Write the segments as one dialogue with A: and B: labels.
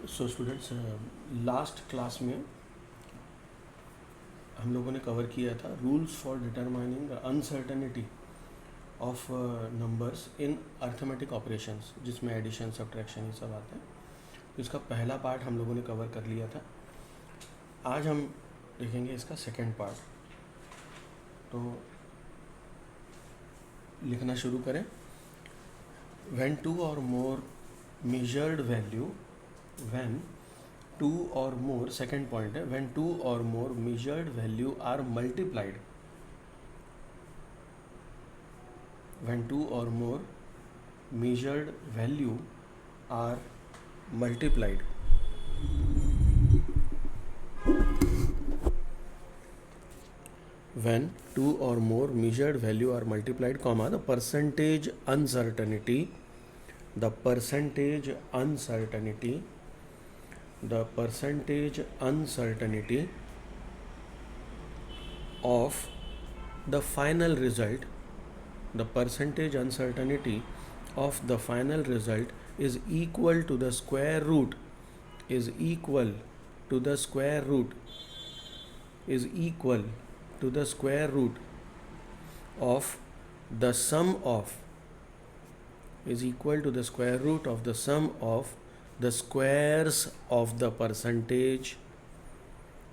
A: So students, last class में हम लोगों ने कवर किया था rules for determining uncertainty of numbers in arithmetic operations, जिसमें एडिशन सब्ट्रैक्शन ये सब आता है। तो इसका पहला पार्ट हम लोगों ने कवर कर लिया था। आज हम देखेंगे इसका सेकेंड पार्ट। तो लिखना शुरू करें। व्हेन टू और more measured value, when two और मोर, सेकेंड पॉइंट है, व्हेन टू और more measured value are multiplied, when two और more measured value are multiplied, when two or more measured value are multiplied, comma, the percentage uncertainty, the percentage uncertainty, the percentage uncertainty of the final result, the percentage uncertainty of the final result is equal to the square root, is equal to the square root, is equal to the square root of the sum of, is equal to the square root of the sum of the squares of the percentage,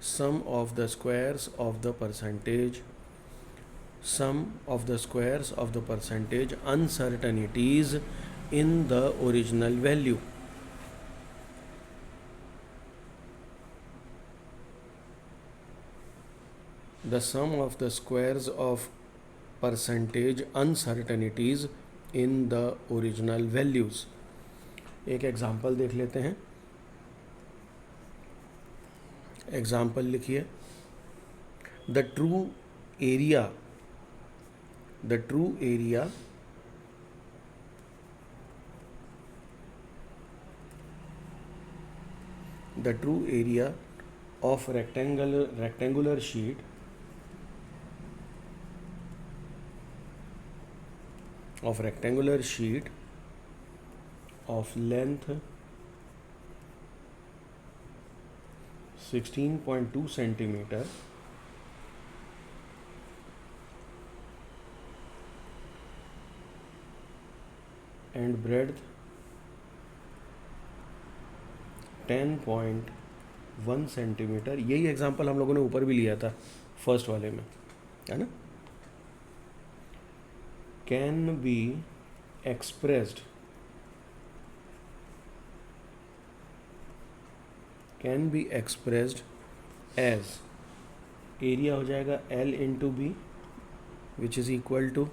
A: sum of the squares of the percentage, sum of the squares of the percentage uncertainties in the original value. The sum of the squares of percentage uncertainties in the original values. एक example देख लेते हैं। Example लिखिए। The true area, the true area of rectangular sheet of length 16.2 centimeter and breadth 10.1 centimetre. यही example हम लोगों ने ऊपर भी लिया था फर्स्ट वाले में, है ना। Can be expressed, can be expressed as, area हो जाएगा L into B which is equal to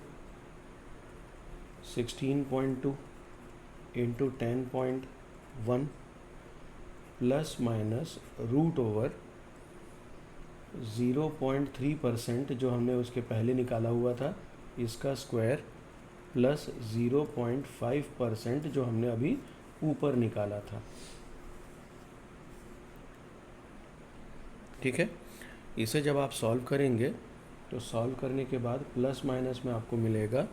A: 16.2 into 10.1 plus minus root over 0.3% जो हमने उसके पहले निकाला हुआ था इसका स्क्वायर प्लस 0.5% जो हमने अभी ऊपर निकाला था। ठीक है। इसे जब आप सॉल्व करेंगे तो सॉल्व करने के बाद प्लस माइनस में आपको मिलेगा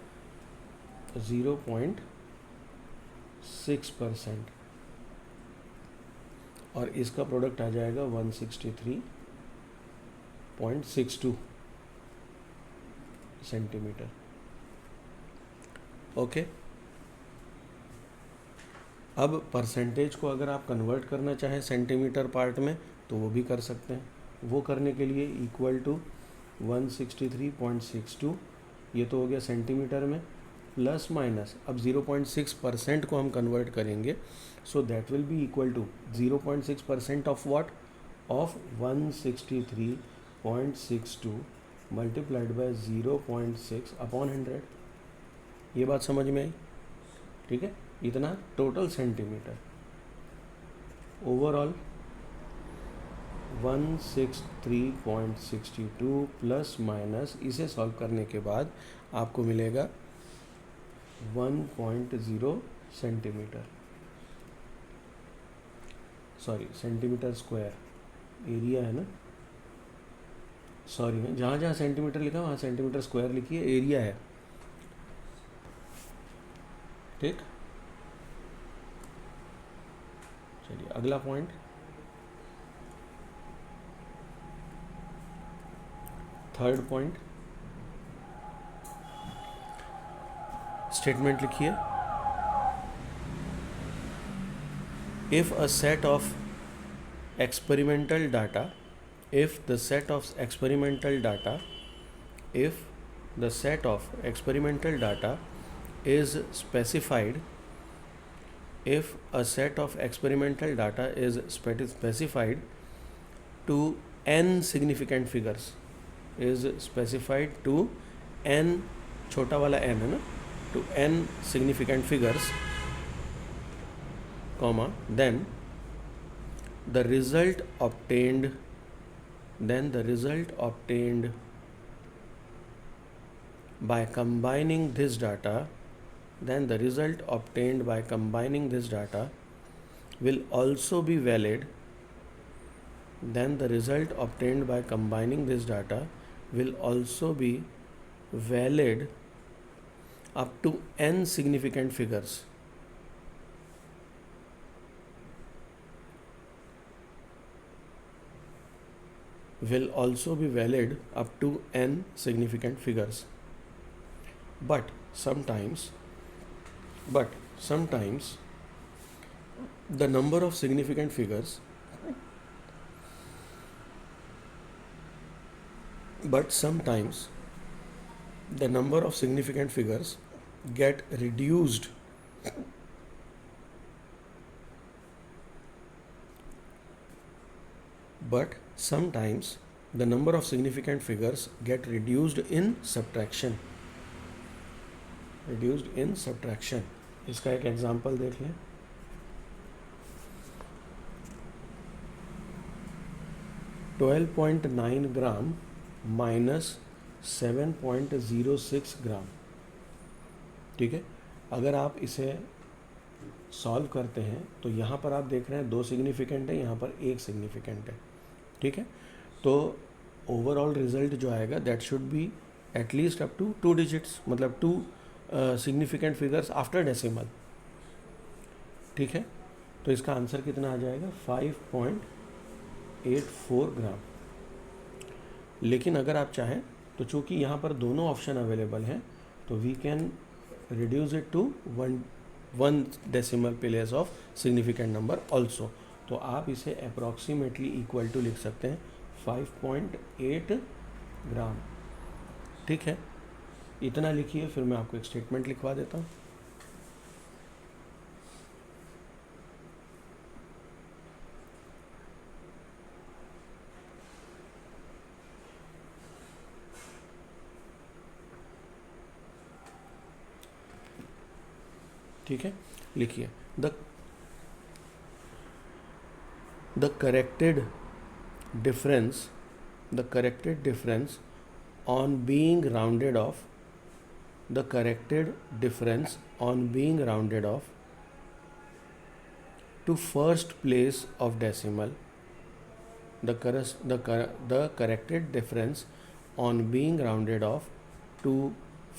A: 0.6% और इसका प्रोडक्ट आ जाएगा 163.62 सेंटीमीटर। ओके। अब परसेंटेज को अगर आप कन्वर्ट करना चाहें सेंटीमीटर पार्ट में तो वो भी कर सकते हैं। वो करने के लिए इक्वल टू 163.62, ये तो हो गया सेंटीमीटर में, प्लस माइनस अब 0.6% को हम कन्वर्ट करेंगे, so that will be equal to 0.6% of what, of 163.62 multiplied by 0.6 upon 100। ये बात समझ में आई? ठीक है। इतना total centimetre, overall 163.62 plus minus, इसे सॉल्व करने के बाद आपको मिलेगा 1.0 centimetre, sorry centimetre square, area है ना, सॉरी मैं जहाँ जहाँ सेंटीमीटर लिखा वहाँ सेंटीमीटर स्क्वायर लिखिए, एरिया है। ठीक, चलिए अगला पॉइंट, थर्ड पॉइंट, स्टेटमेंट लिखिए, if a set of experimental data, if the set of experimental data, if the set of experimental data is specified, if a set of experimental data is specified to n significant figures, is specified to n, छोटा वाला n है ना, to n significant figures, comma, then the result obtained by combining this data, then the result obtained by combining this data will also be valid, then the result obtained by combining this data will also be valid up to n significant figures. Will also be valid up to n significant figures. But sometimes the number of significant figures get reduced in subtraction. इसका एक example देख लें. 12.9 ग्राम minus 7.06 ग्राम. ठीक है, अगर आप इसे solve करते हैं तो यहाँ पर आप देख रहे हैं 2 सिग्निफिकेंट है, यहाँ पर 1 सिग्निफिकेंट है. ठीक है, तो ओवरऑल रिजल्ट जो आएगा that should be at least up to 2 digits, मतलब 2 सिग्निफिकेंट फिगर्स आफ्टर डेसिमल. ठीक है, तो इसका आंसर कितना आ जाएगा 5.84 ग्राम. लेकिन अगर आप चाहें तो चूँकि यहाँ पर दोनों ऑप्शन अवेलेबल हैं तो we can reduce it to 1 decimal place of significant number also. तो आप इसे अप्रॉक्सीमेटली इक्वल टू लिख सकते हैं 5.8 ग्राम. ठीक है, इतना लिखिए, फिर मैं आपको एक स्टेटमेंट लिखवा देता हूँ. ठीक है, लिखिए, the corrected difference on being rounded off, the corrected difference on being rounded off to first place of decimal, the corrected difference on being rounded off to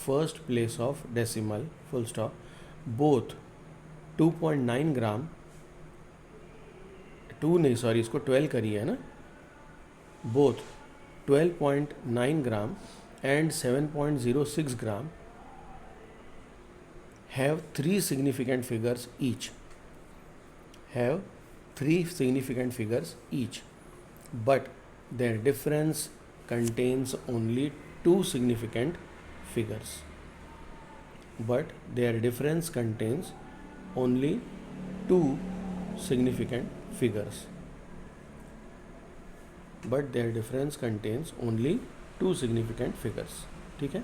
A: first place of decimal, full stop, both 2.9 ग्राम, 2 नहीं sorry इसको 12 करिए है ना, both 12.9 gram and 7.06 gram have 3 significant figures each, but their difference contains only 2 significant figures. But their difference contains only 2 significant figures. But their difference contains only 2 significant figures. ठीक है,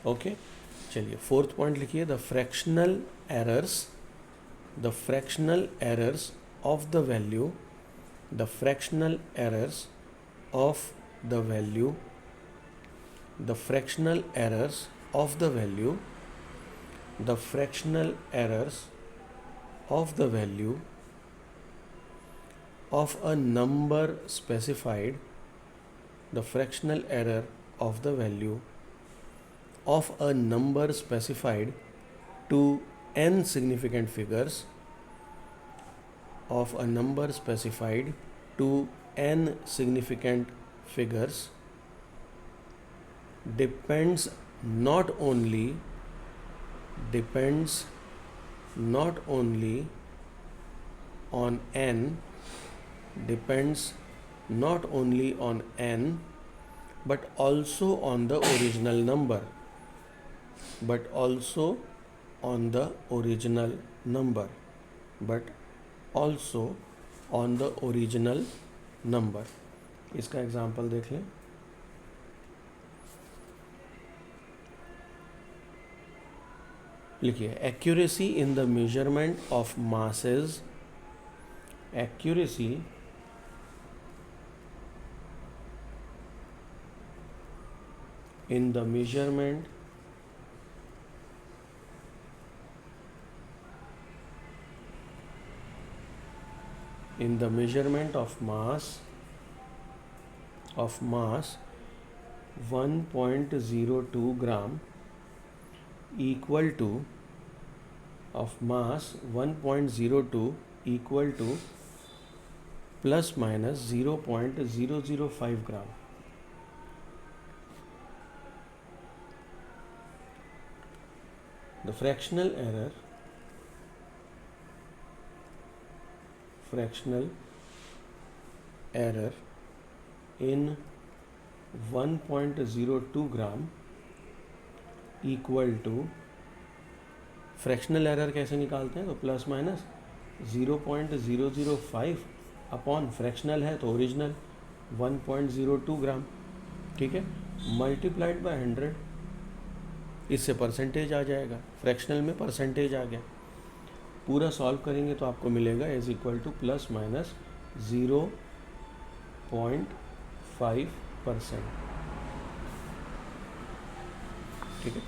A: okay. चलिए fourth point लिखिए, the fractional errors of the value, the fractional errors of the value, the fractional errors of the value, the fractional errors of the value of a number specified, the fractional error of the value of a number specified to n significant figures, of a number specified to n significant figures, depends not only on n, depends not only on n, but also on the original number, but also on the original number, but also on the original number. इसका example देख लें. लिखिए, accuracy in the measurement of masses, accuracy in the measurement of mass 1.02 gram equal to plus minus 0.005 gram. The fractional error in 1.02 gram equal to, fractional error कैसे निकालते हैं? तो plus minus 0.005 upon fractional है तो original 1.02 ग्राम, ठीक है, multiplied by 100. इससे percentage आ जाएगा, फ्रैक्शनल में परसेंटेज आ गया. पूरा सॉल्व करेंगे तो आपको मिलेगा is equal two plus minus 0.5%. ठीक है,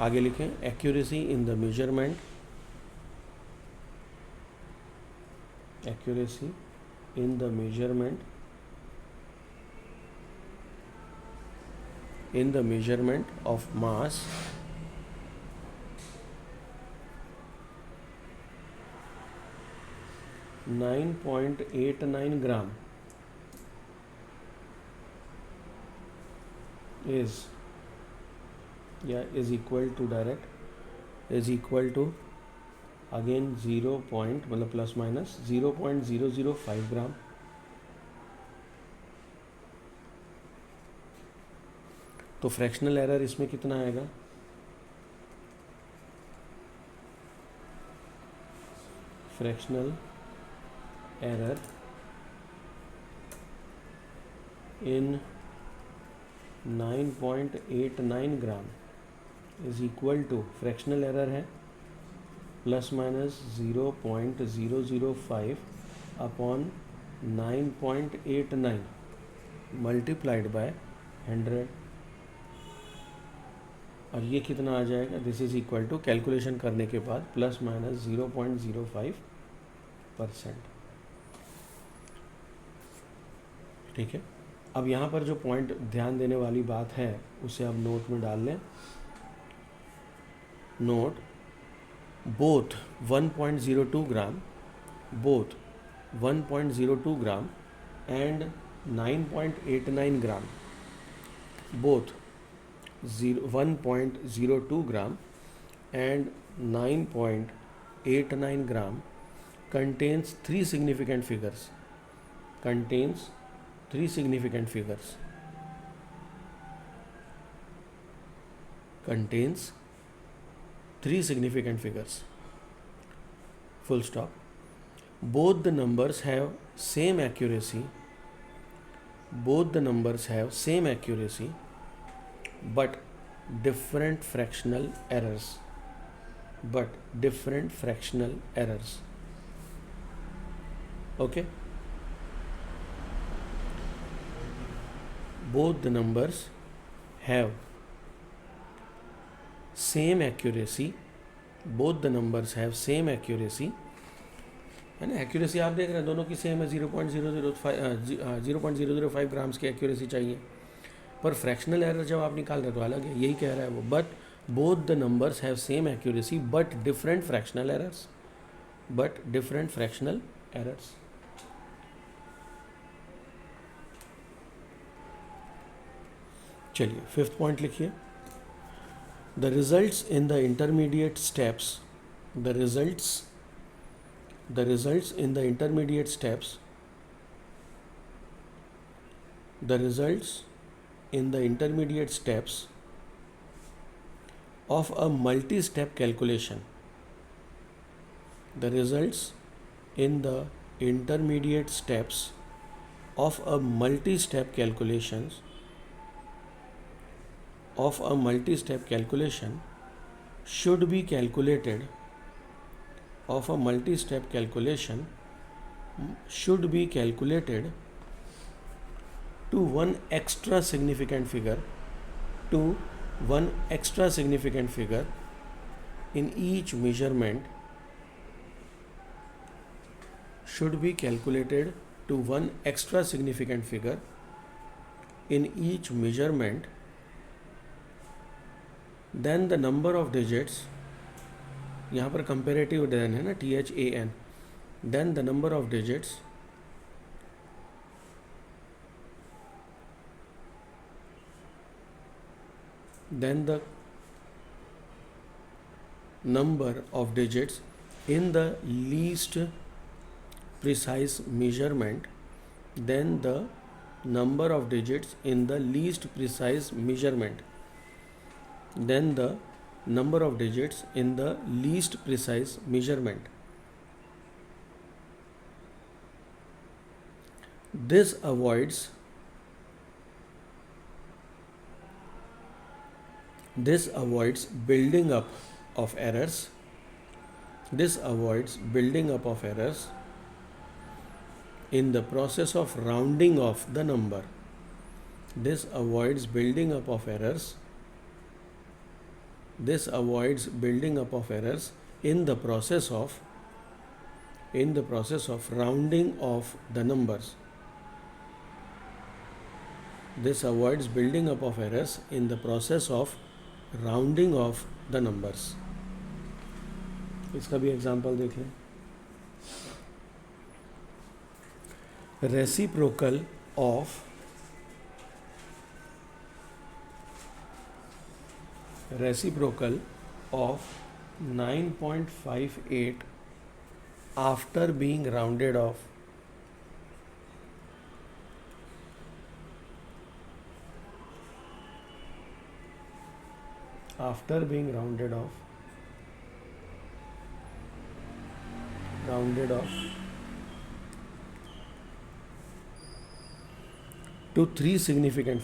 A: आगे लिखें, accuracy in the measurement, accuracy in the measurement of mass .89 gram is equal to again 0. मतलब प्लस माइनस 0.005 ग्राम. तो फ्रैक्शनल एरर इसमें कितना आएगा? Fractional error in 9.89 gram is equal to, fractional error है plus minus 0.005 upon 9.89 multiplied by 100. और ये कितना आ जाएगा? This is equal to, calculation करने के बाद प्लस माइनस 0.05%. ठीक है, अब यहाँ पर जो पॉइंट ध्यान देने वाली बात है उसे अब नोट में डाल लें. Note, both 1.02 gram and 9.89 gram, both 1.02 gram and 9.89 gram contains three significant figures. Full stop. Both the numbers have same accuracy. But different fractional errors. Okay, both the numbers have same accuracy, है ना। Accuracy आप देख रहे हैं दोनों की same है, 0.005 grams की एक्यूरेसी चाहिए, पर फ्रैक्शनल एरर जब आप निकाल रहे हो तो अलग है, यही कह रहा है वो। But both the numbers have same accuracy but different fractional errors, चलिए फिफ्थ पॉइंट लिखिए। The results in the intermediate steps, the results in the intermediate steps, the results in the intermediate steps of a multi-step calculation, the results in the intermediate steps of a multi-step calculation should be calculated to one extra significant figure in each measurement, should be calculated to one extra significant figure in each measurement, then the number of digits, यहाँ पर comparative then है ना, THAN, then the number of digits in the least precise measurement, then the number of digits in the least precise measurement, then the number of digits in the least precise measurement. This avoids building up of errors. In the process of rounding off the number. This avoids building up of errors in the process of rounding off the numbers. This avoids building up of errors in the process of rounding off the numbers. इसका भी example देख लें। reciprocal of 9.58 after being rounded off. After being rounded off to three significant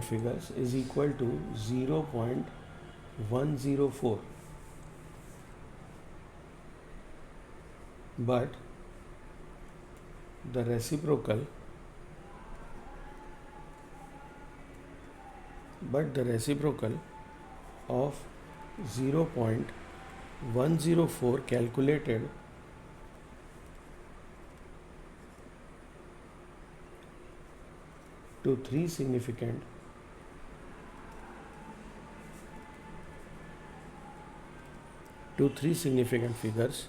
A: figures. Is equal to 0.104. But the reciprocal of 0.104 calculated to three significant figures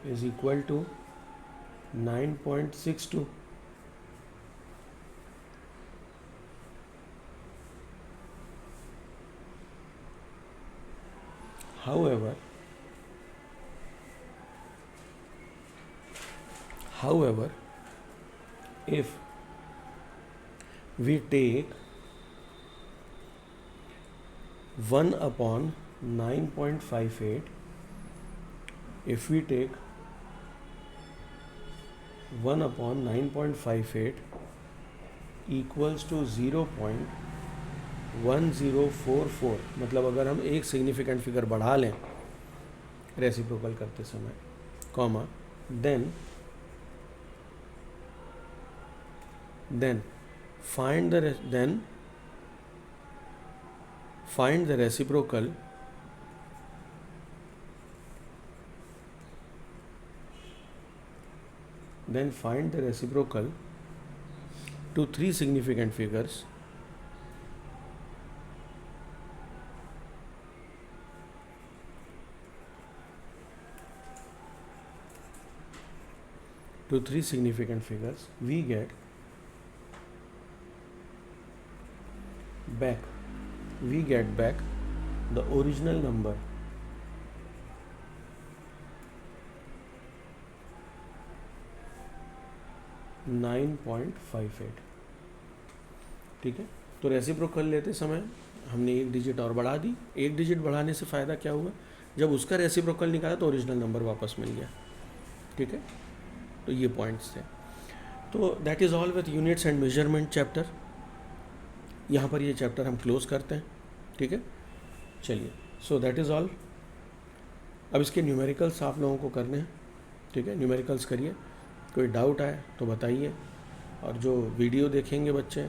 A: is equal to 9.62. However, if we take 1 upon 9.58, equals to 0.1044, मतलब अगर हम एक significant figure बढ़ा लें reciprocal करते समय, comma, then find the then find the reciprocal to three significant figures we get back the original number (9.58). ठीक है, तो रेसिप्रोकल लेते समय हमने एक डिजिट और बढ़ा दी। एक डिजिट बढ़ाने से फ़ायदा क्या हुआ, जब उसका रेसिप्रोकल निकाला तो ओरिजिनल नंबर वापस मिल गया। ठीक है, तो ये पॉइंट्स थे। तो that is all with units and measurement chapter. यहाँ पर ये चैप्टर हम क्लोज करते हैं। ठीक है, चलिए, सो दैट इज़ ऑल। अब इसके न्यूमेरिकल्स आप लोगों को करने हैं। ठीक है, न्यूमेरिकल्स करिए, कोई डाउट आए तो बताइए, और जो वीडियो देखेंगे बच्चे,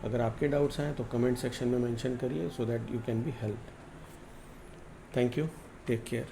A: अगर आपके डाउट्स आए तो कमेंट सेक्शन में मेंशन करिए, so that you can be help. Thank you, take care.